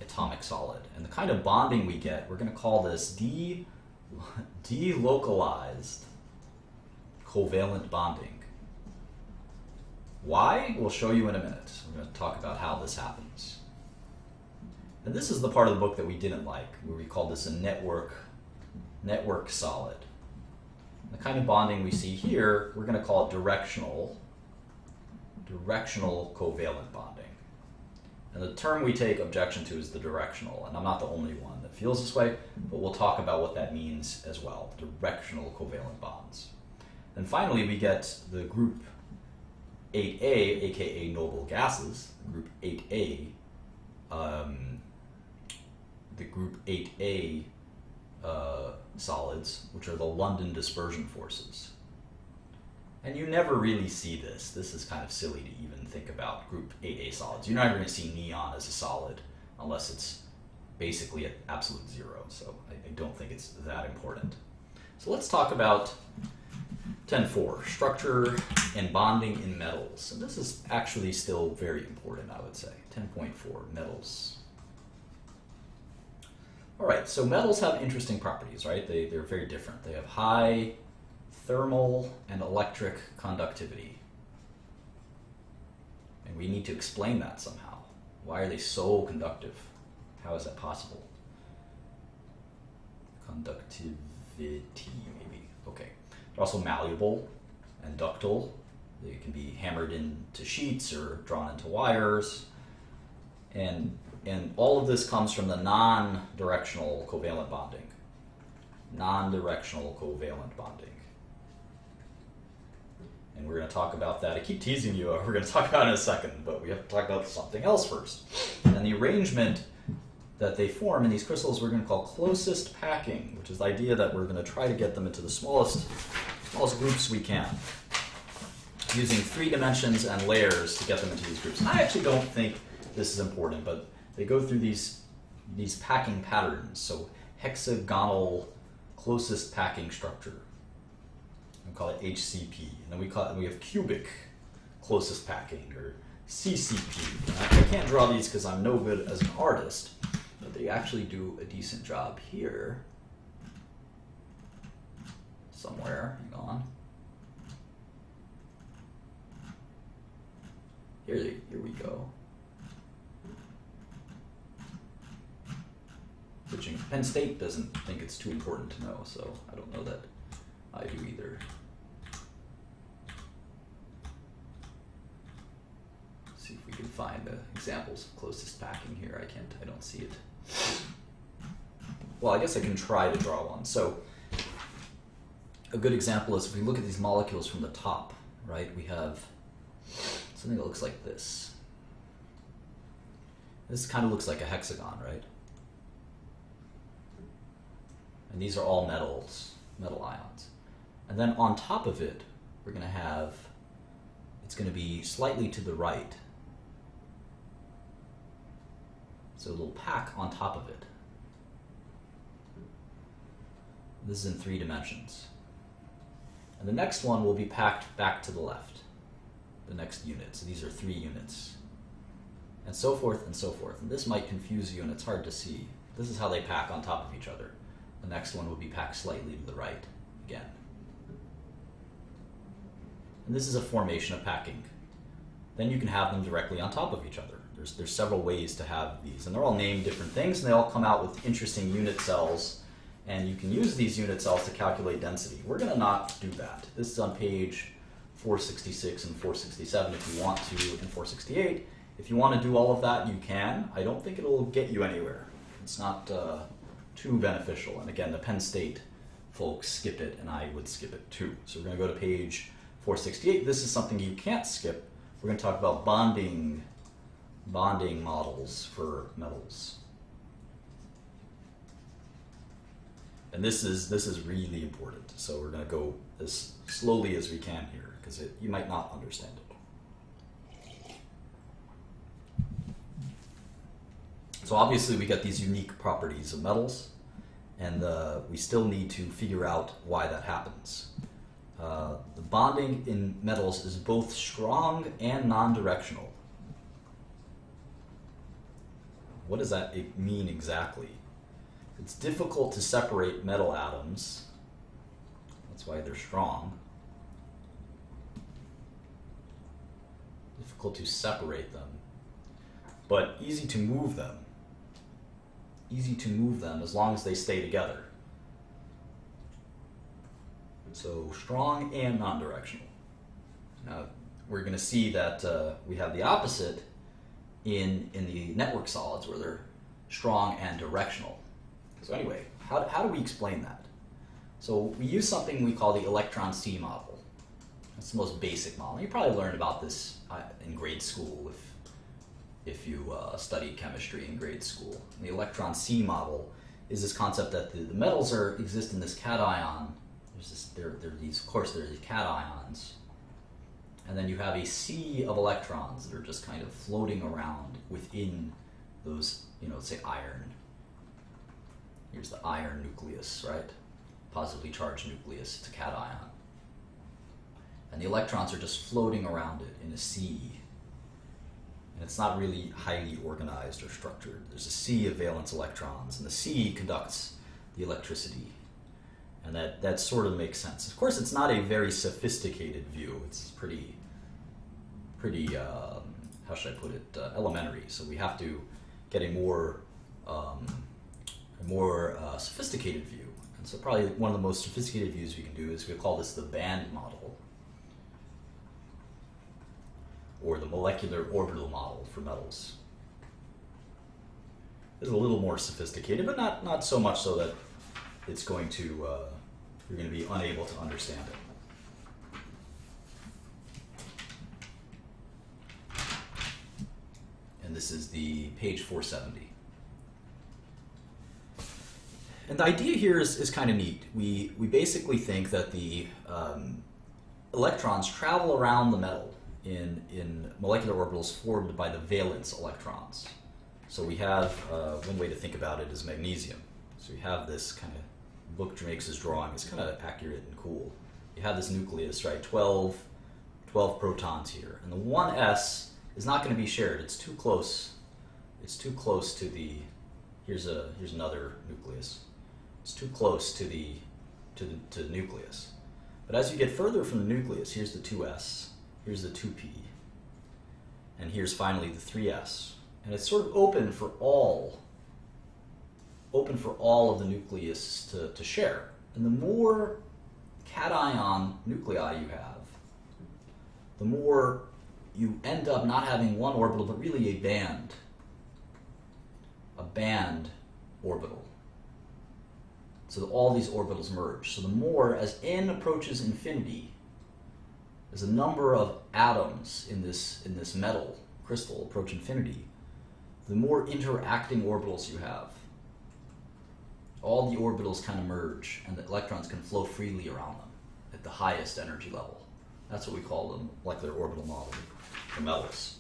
atomic solid. And the kind of bonding we get, we're going to call this delocalized covalent bonding. Why? We'll show you in a minute. We're going to talk about how this happens. And this is the part of the book that we didn't like, where we call this a network solid. The kind of bonding we see here, we're going to call it directional covalent bonding. And the term we take objection to is the directional, and I'm not the only one that feels this way, but we'll talk about what that means as well, directional covalent bonds. And finally, we get the group 8A, aka noble gases, group 8A, the group 8A solids, which are the London dispersion forces. And you never really see this. This is kind of silly to even think about group 8A solids. You're never going to see neon as a solid unless it's basically at absolute zero. So I don't think it's that important. So let's talk about 10.4, structure and bonding in metals. And this is actually still very important, I would say. 10.4, metals. All right, so metals have interesting properties, right? They're very different. They have high thermal and electric conductivity. And we need to explain that somehow. Why are they so conductive? How is that possible? Conductivity, maybe. Okay. They're also malleable and ductile. They can be hammered into sheets or drawn into wires. And all of this comes from the non-directional covalent bonding. Non-directional covalent bonding. And we're going to talk about that. I keep teasing you. We're going to talk about it in a second, but we have to talk about something else first. And the arrangement that they form in these crystals we're going to call closest packing, which is the idea that we're going to try to get them into the smallest groups we can, using 3 dimensions and layers to get them into these groups. And I actually don't think this is important, but they go through these packing patterns. So hexagonal closest packing structure. We call it HCP. And then we have cubic closest packing, or CCP. I can't draw these because I'm no good as an artist, but they actually do a decent job here. Somewhere, hang on. Here we go. Switching. Penn State doesn't think it's too important to know, so I don't know that I do either. Let's see if we can find examples of closest packing here. I don't see it. Well, I guess I can try to draw one. So a good example is if we look at these molecules from the top, right? We have something that looks like this. This kind of looks like a hexagon, right? And these are all metal ions. And then on top of it, we're going to have, it's going to be slightly to the right. So a little pack on top of it. This is in 3 dimensions. And the next one will be packed back to the left, the next unit. So these are 3 units. And so forth and so forth. And this might confuse you and it's hard to see. This is how they pack on top of each other. The next one will be packed slightly to the right again. And this is a formation of packing. Then you can have them directly on top of each other. There's several ways to have these, and they're all named different things, and they all come out with interesting unit cells, and you can use these unit cells to calculate density. We're going to not do that. This is on page 466 and 467 if you want to, and 468. If you want to do all of that, you can. I don't think it'll get you anywhere. It's not too beneficial. And again, the Penn State folks skipped it, and I would skip it too. So we're going to go to page 468. This is something you can't skip. We're going to talk about bonding models for metals. And this is really important. So we're going to go as slowly as we can here, because you might not understand it. So obviously we get these unique properties of metals, and we still need to figure out why that happens. The bonding in metals is both strong and non-directional. What does that mean exactly? It's difficult to separate metal atoms. That's why they're strong. Difficult to separate them, but easy to move them. Easy to move them as long as they stay together. So strong and non-directional. Now we're going to see that we have the opposite in the network solids where they're strong and directional. So anyway, how do we explain that? So we use something we call the electron C model. That's the most basic model. You probably learned about this in grade school if you studied chemistry in grade school. And the electron C model is this concept that the metals exist in this cation. There are these cations. And then you have a sea of electrons that are just kind of floating around within those, let's say iron. Here's the iron nucleus, right? Positively charged nucleus, it's a cation. And the electrons are just floating around it in a sea. And it's not really highly organized or structured. There's a sea of valence electrons, and the sea conducts the electricity. And that sort of makes sense. Of course, it's not a very sophisticated view. It's pretty how should I put it, elementary. So we have to get a more sophisticated view. And so probably one of the most sophisticated views we can do is we call this the band model, or the molecular orbital model for metals. It's a little more sophisticated, but not so much so that it's going to you're going to be unable to understand it. And this is the page 470. And the idea here is kind of neat. We basically think that the electrons travel around the metal in molecular orbitals formed by the valence electrons. So we have, one way to think about it is magnesium. So we have this kind of, book makes this drawing, it's kind of accurate and cool. You have this nucleus, right, 12 protons here. And the 1s is not going to be shared, it's too close. It's too close to the, here's another nucleus. It's too close to the nucleus. But as you get further from the nucleus, here's the 2s, here's the 2p, and here's finally the 3s. And it's sort of open for all of the nucleus to share. And the more cation nuclei you have, the more you end up not having one orbital, but really a band orbital. So all these orbitals merge. So the more, as n approaches infinity, as the number of atoms in this metal crystal approach infinity, the more interacting orbitals you have. All the orbitals kind of merge, and the electrons can flow freely around them at the highest energy level. That's what we call the molecular orbital model for metals.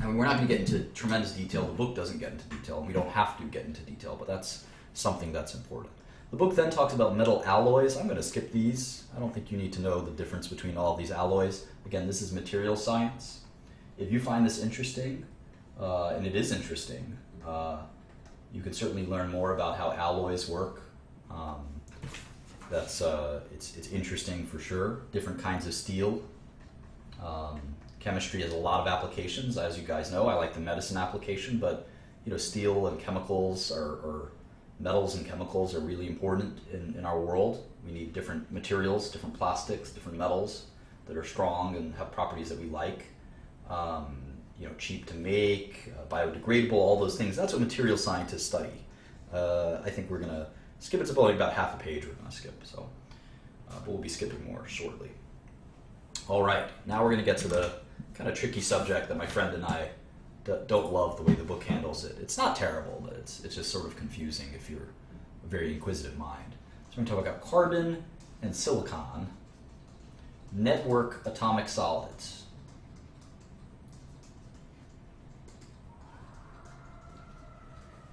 And we're not going to get into tremendous detail. The book doesn't get into detail, and we don't have to get into detail, but that's something that's important. The book then talks about metal alloys. I'm going to skip these. I don't think you need to know the difference between all of these alloys. Again, this is material science. If you find this interesting, and it is interesting, you can certainly learn more about how alloys work. It's interesting for sure. Different kinds of steel. Chemistry has a lot of applications, as you guys know. I like the medicine application, but steel and chemicals or metals and chemicals are really important in our world. We need different materials, different plastics, different metals that are strong and have properties that we like. Cheap to make, biodegradable, all those things. That's what material scientists study. I think we're going to skip. It's about half a page we're going to skip, so but we'll be skipping more shortly. All right, now we're going to get to the kind of tricky subject that my friend and I don't love the way the book handles it. It's not terrible, but it's just sort of confusing if you're a very inquisitive mind. So we're going to talk about carbon and silicon, network atomic solids.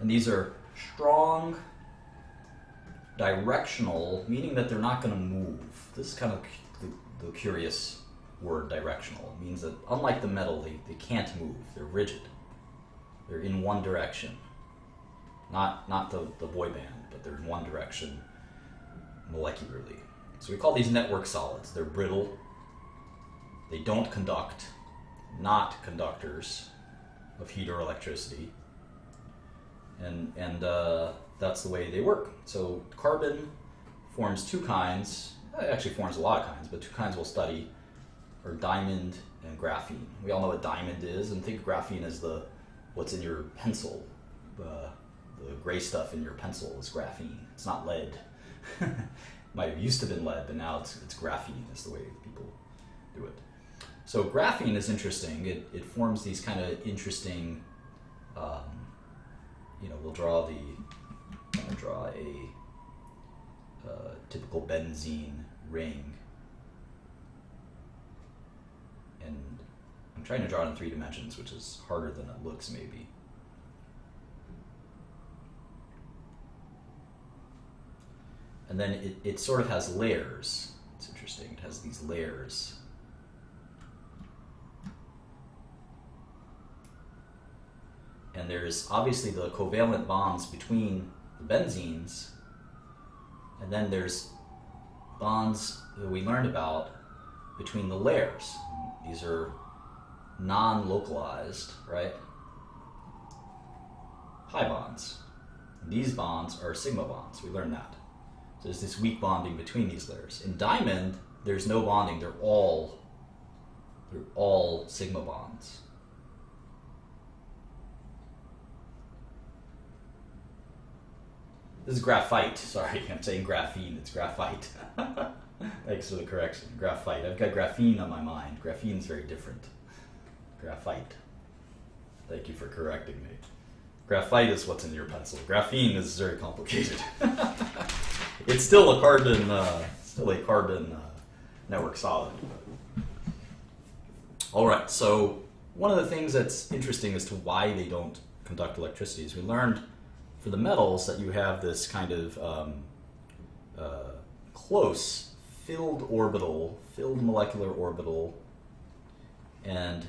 And these are strong, directional, meaning that they're not going to move. This is kind of the curious word, directional. It means that unlike the metal, they can't move. They're rigid. They're in one direction. Not the boy band, but they're in one direction molecularly. So we call these network solids. They're brittle. They don't conduct, not conductors of heat or electricity. And that's the way they work. So carbon forms two kinds, it actually forms a lot of kinds, but two kinds we'll study are diamond and graphene. We all know what diamond is, and think of graphene as what's in your pencil. The gray stuff in your pencil is graphene. It's not lead. Might have used to been lead, but now it's graphene is the way people do it. So graphene is interesting. It forms these kind of interesting, we'll draw a typical benzene ring. And I'm trying to draw it in 3 dimensions, which is harder than it looks maybe. And then it sort of has layers. It's interesting, it has these layers. And there's obviously the covalent bonds between the benzenes, and then there's bonds that we learned about between the layers. These are non-localized, right? Pi bonds. And these bonds are sigma bonds. We learned that. So there's this weak bonding between these layers. In diamond, there's no bonding. They're all sigma bonds. This is graphite. Sorry, I'm saying graphene. It's graphite. Thanks for the correction. Graphite. I've got graphene on my mind. Graphene's very different. Graphite. Thank you for correcting me. Graphite is what's in your pencil. Graphene is very complicated. It's still a carbon, network solid. All right. So one of the things that's interesting as to why they don't conduct electricity is we learned for the metals that you have this kind of close filled molecular orbital, and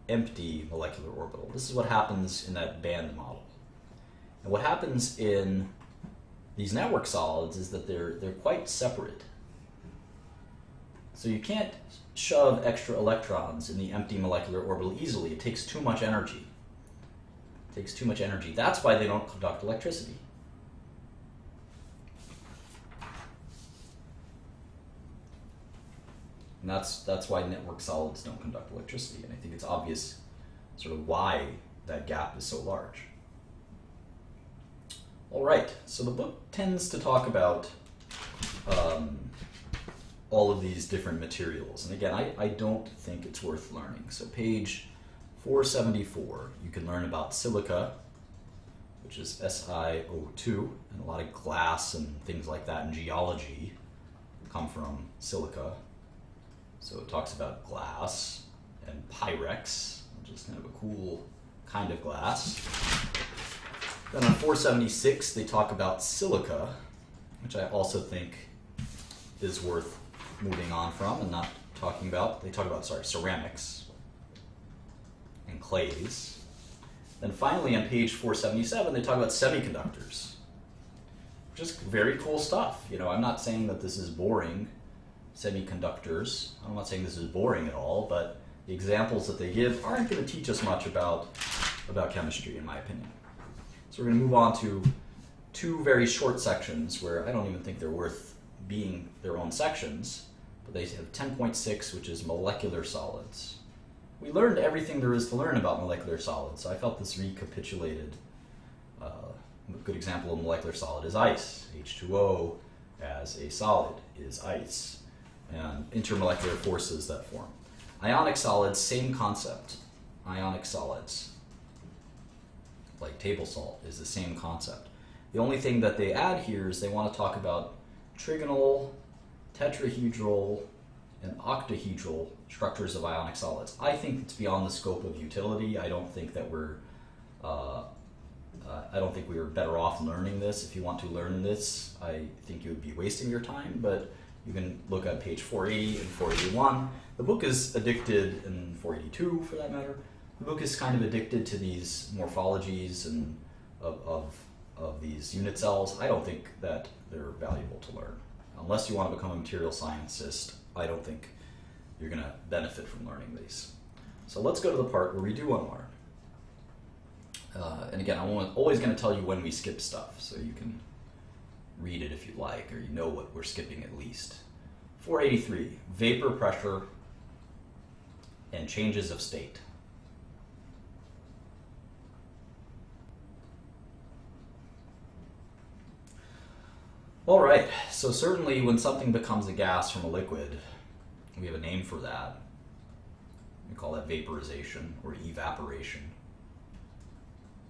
empty molecular orbital. This is what happens in that band model. And what happens in these network solids is that they're quite separate. So you can't shove extra electrons in the empty molecular orbital easily. It takes too much energy. That's why they don't conduct electricity. And that's why network solids don't conduct electricity. And I think it's obvious sort of why that gap is so large. All right, so the book tends to talk about all of these different materials. And again, I don't think it's worth learning. So page 474, you can learn about silica, which is SiO2, and a lot of glass and things like that in geology come from silica. So it talks about glass and pyrex, which is kind of a cool kind of glass. Then on 476, they talk about silica, which I also think is worth moving on from and not talking about. They talk about, ceramics and clays. Then finally on page 477, they talk about semiconductors, which is very cool stuff. I'm not saying that this is boring, semiconductors. I'm not saying this is boring at all, but the examples that they give aren't going to teach us much about chemistry, in my opinion. So we're going to move on to 2 very short sections where I don't even think they're worth being their own sections, but they have 10.6, which is molecular solids. We learned everything there is to learn about molecular solids, so I felt this recapitulated. A good example of a molecular solid is ice. H2O as a solid is ice, and intermolecular forces that form. Ionic solids, same concept. Ionic solids, like table salt, is the same concept. The only thing that they add here is they want to talk about trigonal, tetrahedral, and octahedral structures of ionic solids. I think it's beyond the scope of utility. I don't think that we're better off learning this. If you want to learn this, I think you would be wasting your time, but you can look at page 480 and 481. The book is addicted, and 482 for that matter. The book is kind of addicted to these morphologies and of these unit cells. I don't think that they're valuable to learn. Unless you want to become a material scientist, I don't think you're going to benefit from learning these. So let's go to the part where we do want to learn. And again, I'm always going to tell you when we skip stuff, so you can read it if you'd like, or you know what we're skipping at least. 483, vapor pressure and changes of state. All right, so certainly when something becomes a gas from a liquid, we have a name for that. We call that vaporization or evaporation.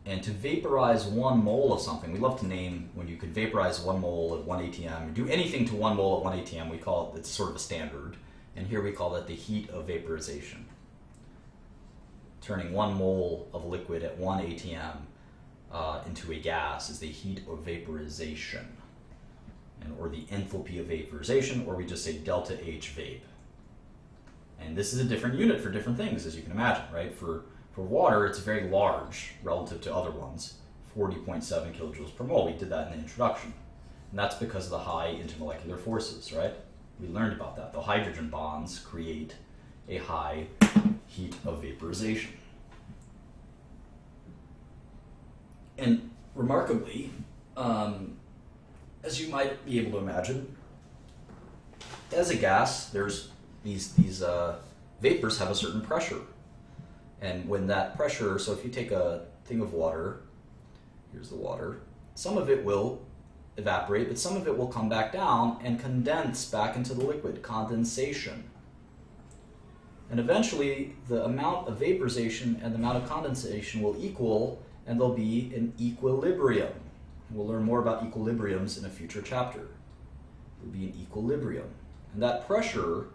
And to vaporize 1 mole of something, we love to name when you could vaporize 1 mole at 1 atm, or do anything to 1 mole at 1 atm, we call it, it's sort of a standard. And here we call that the heat of vaporization. Turning 1 mole of liquid at 1 atm into a gas is the heat of vaporization, or the enthalpy of vaporization, or we just say delta H vape. And this is a different unit for different things, as you can imagine, right? For water, it's very large relative to other ones, 40.7 kilojoules per mole. We did that in the introduction. And that's because of the high intermolecular forces, right? We learned about that. The hydrogen bonds create a high heat of vaporization. And remarkably, as you might be able to imagine, as a gas, there's these vapors have a certain pressure. And when that pressure, so if you take a thing of water, here's the water, some of it will evaporate, but some of it will come back down and condense back into the liquid, condensation. And eventually, the amount of vaporization and the amount of condensation will equal, and there'll be an equilibrium. We'll learn more about equilibriums in a future chapter. It will be an equilibrium. And that pressure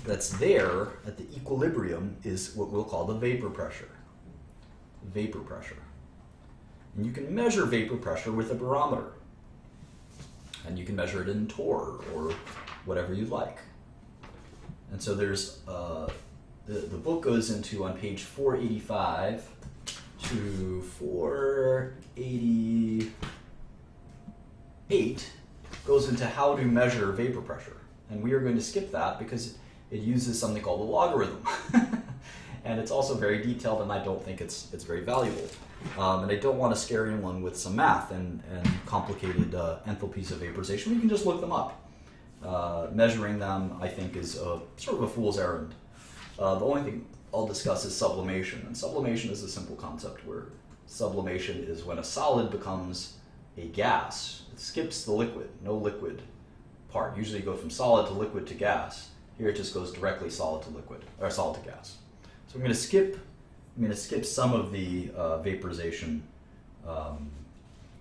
that's there at the equilibrium is what we'll call the vapor pressure. Vapor pressure. And you can measure vapor pressure with a barometer. And you can measure it in torr or whatever you like. And so there's, the book goes into, on page 485 to 488, goes into how to measure vapor pressure. And we are going to skip that because it uses something called a logarithm. And it's also very detailed, and I don't think it's very valuable. And I don't want to scare anyone with some math and complicated enthalpies of vaporization. You can just look them up. Measuring them, I think, is sort of a fool's errand. The only thing I'll discuss is sublimation. And sublimation is a simple concept where sublimation is when a solid becomes a gas. It skips the liquid, no liquid part. Usually you go from solid to liquid to gas. Here it just goes directly solid to liquid, or solid to gas. So I'm going to skip some of the vaporization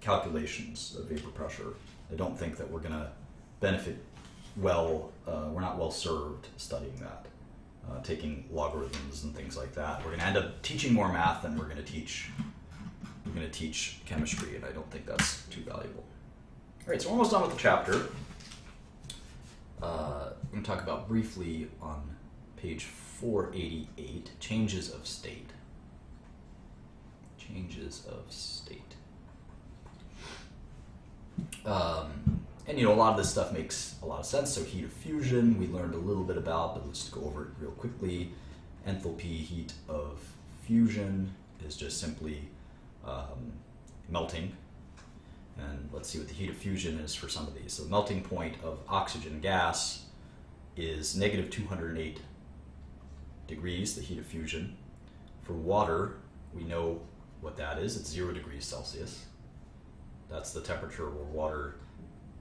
calculations of vapor pressure. I don't think that we're going to benefit well. We're not well served studying that, taking logarithms and things like that. We're going to end up teaching more math than we're going to teach chemistry, and I don't think that's too valuable. All right, so we're almost done with the chapter. I'm going to talk about briefly on page 488, changes of state. Changes of state. And a lot of this stuff makes a lot of sense. So heat of fusion, we learned a little bit about, but let's go over it real quickly. Enthalpy heat of fusion is just simply melting. And let's see what the heat of fusion is for some of these. So the melting point of oxygen gas is negative 208 degrees, the heat of fusion. For water, we know what that is. It's 0 degrees Celsius. That's the temperature where water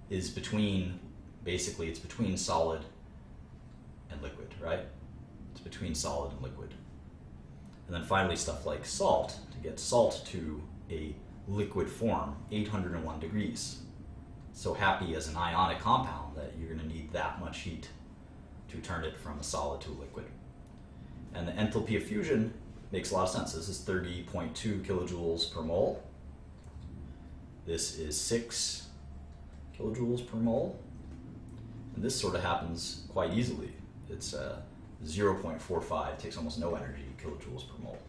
is between, basically it's between solid and liquid, right? It's between solid and liquid. And then finally stuff like salt, to get salt to a liquid form, 801 degrees. So happy as an ionic compound that you're going to need that much heat to turn it from a solid to a liquid. And the enthalpy of fusion makes a lot of sense. This is 30.2 kilojoules per mole. This is 6 kilojoules per mole. And this sort of happens quite easily. It's 0.45, takes almost no energy, kilojoules per mole.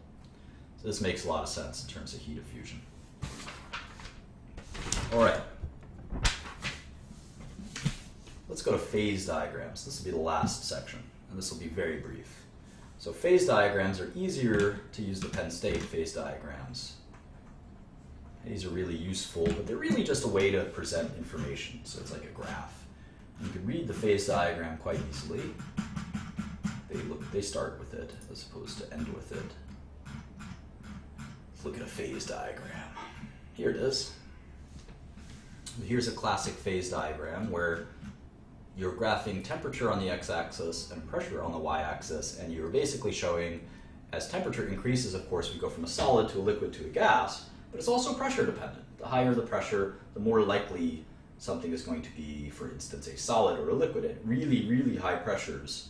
So this makes a lot of sense in terms of heat of fusion. All right. Let's go to phase diagrams. This will be the last section, and this will be very brief. So phase diagrams are easier to use the Penn State phase diagrams. These are really useful, but they're really just a way to present information. So it's like a graph. You can read the phase diagram quite easily. They start with it as opposed to end with it. Let's look at a phase diagram. Here it is. Here's a classic phase diagram where you're graphing temperature on the x-axis and pressure on the y-axis, and you're basically showing as temperature increases, of course, we go from a solid to a liquid to a gas, but it's also pressure dependent. The higher the pressure, the more likely something is going to be, for instance, a solid or a liquid. At really, really high pressures,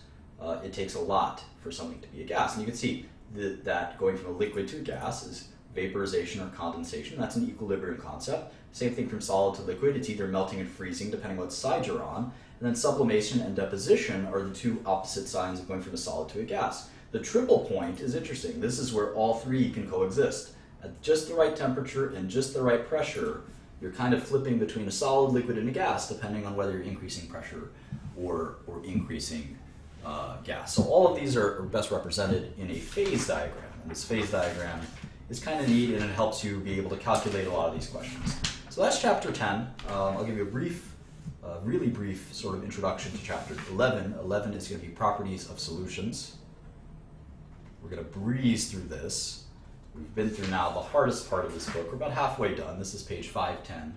it takes a lot for something to be a gas. And you can see that going from a liquid to a gas is vaporization or condensation. That's an equilibrium concept. Same thing from solid to liquid. It's either melting and freezing, depending on what side you're on. And then sublimation and deposition are the two opposite signs of going from a solid to a gas. The triple point is interesting. This is where all three can coexist. At just the right temperature and just the right pressure, you're kind of flipping between a solid, liquid, and a gas, depending on whether you're increasing pressure or increasing gas. So all of these are best represented in a phase diagram. And this phase diagram is kind of neat, and it helps you be able to calculate a lot of these questions. So that's chapter 10. I'll give you a brief, really brief sort of introduction to chapter 11. 11 is going to be properties of solutions. We're going to breeze through this. We've been through now the hardest part of this book. We're about halfway done. This is page 510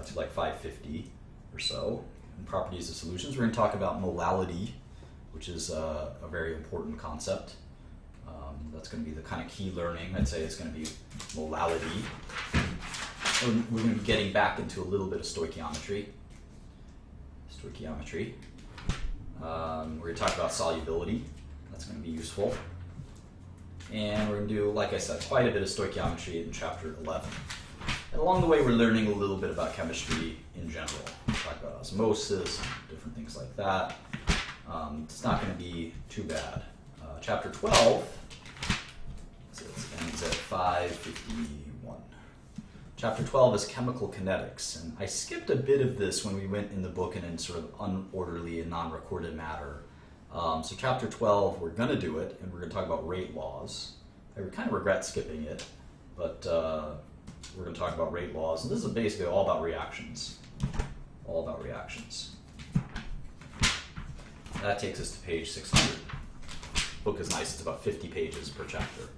to like 550 or so. In properties of solutions, we're going to talk about molality, which is a very important concept. That's going to be the kind of key learning. I'd say it's going to be molality. And we're going to be getting back into a little bit of stoichiometry. We're going to talk about solubility. That's going to be useful. And we're going to do, like I said, quite a bit of stoichiometry in chapter 11. And along the way, we're learning a little bit about chemistry in general. We'll talk about osmosis, different things like that. It's not going to be too bad. Chapter 12 ends at 551. Chapter 12 is chemical kinetics. And I skipped a bit of this when we went in the book and in sort of unorderly and non-recorded matter. So chapter 12, we're going to do it, and we're going to talk about rate laws. I kind of regret skipping it, but we're going to talk about rate laws. And this is basically all about reactions. All about reactions. That takes us to page 600. The book is nice. It's about 50 pages per chapter.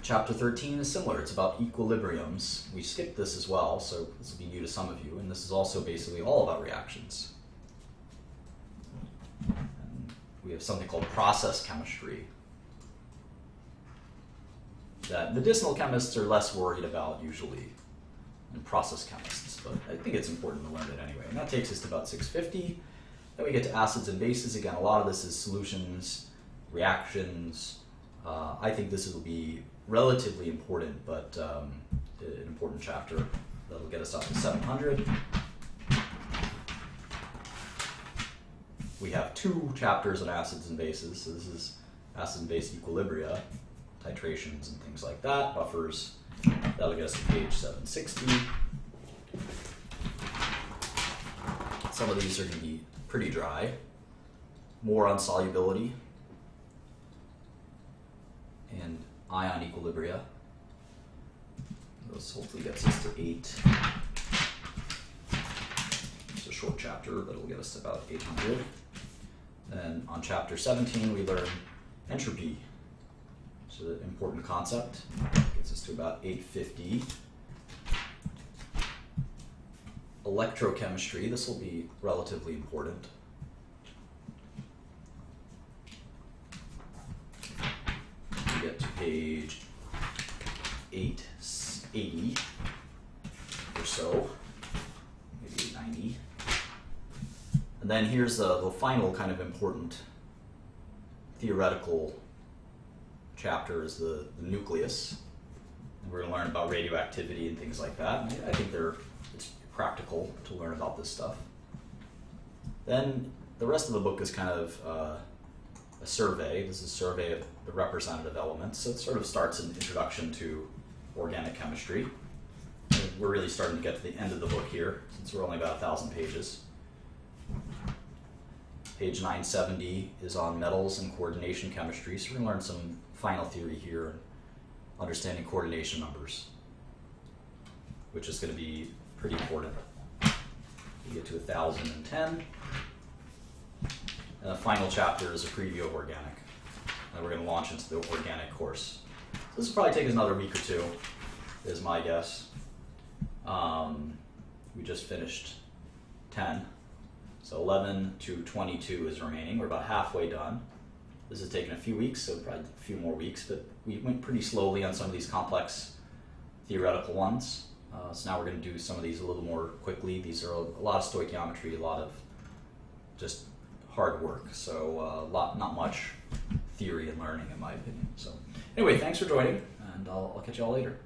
Chapter 13 is similar. It's about equilibriums. We skipped this as well, so this will be new to some of you. And this is also basically all about reactions. And we have something called process chemistry that medicinal chemists are less worried about usually than process chemists. But I think it's important to learn it anyway. And that takes us to about 650. Then we get to acids and bases. Again, a lot of this is solutions, reactions. I think this will be relatively important, but an important chapter that'll get us up to 700. We have two chapters on acids and bases. So this is acid and base equilibria, titrations and things like that, buffers. That'll get us to page 760. Some of these are going to be pretty dry. More on solubility and ion equilibria. This hopefully gets us to 8. It's a short chapter, but it'll get us to about 800. Then on chapter 17, we learn entropy. So an important concept. Gets us to about 850. Electrochemistry. This will be relatively important. We get to page 880 or so, maybe 890. And then here's the final kind of important theoretical chapter is the nucleus. And we're going to learn about radioactivity and things like that. And I think it's practical to learn about this stuff. Then the rest of the book is kind of a survey. This is a survey of the representative elements. So it sort of starts an introduction to organic chemistry. And we're really starting to get to the end of the book here, since we're only about 1,000 pages. Page 970 is on metals and coordination chemistry. So we're going to learn some final theory here, understanding coordination numbers, which is going to be pretty important. We get to 1010. And the final chapter is a preview of organic. And we're going to launch into the organic course. So this will probably take us another week or two, is my guess. We just finished 10. So 11 to 22 is remaining. We're about halfway done. This has taken a few weeks, so probably a few more weeks, but we went pretty slowly on some of these complex theoretical ones. So now we're going to do some of these a little more quickly. These are a lot of stoichiometry, a lot of just hard work. So not much theory and learning, in my opinion. So anyway, thanks for joining, and I'll catch you all later.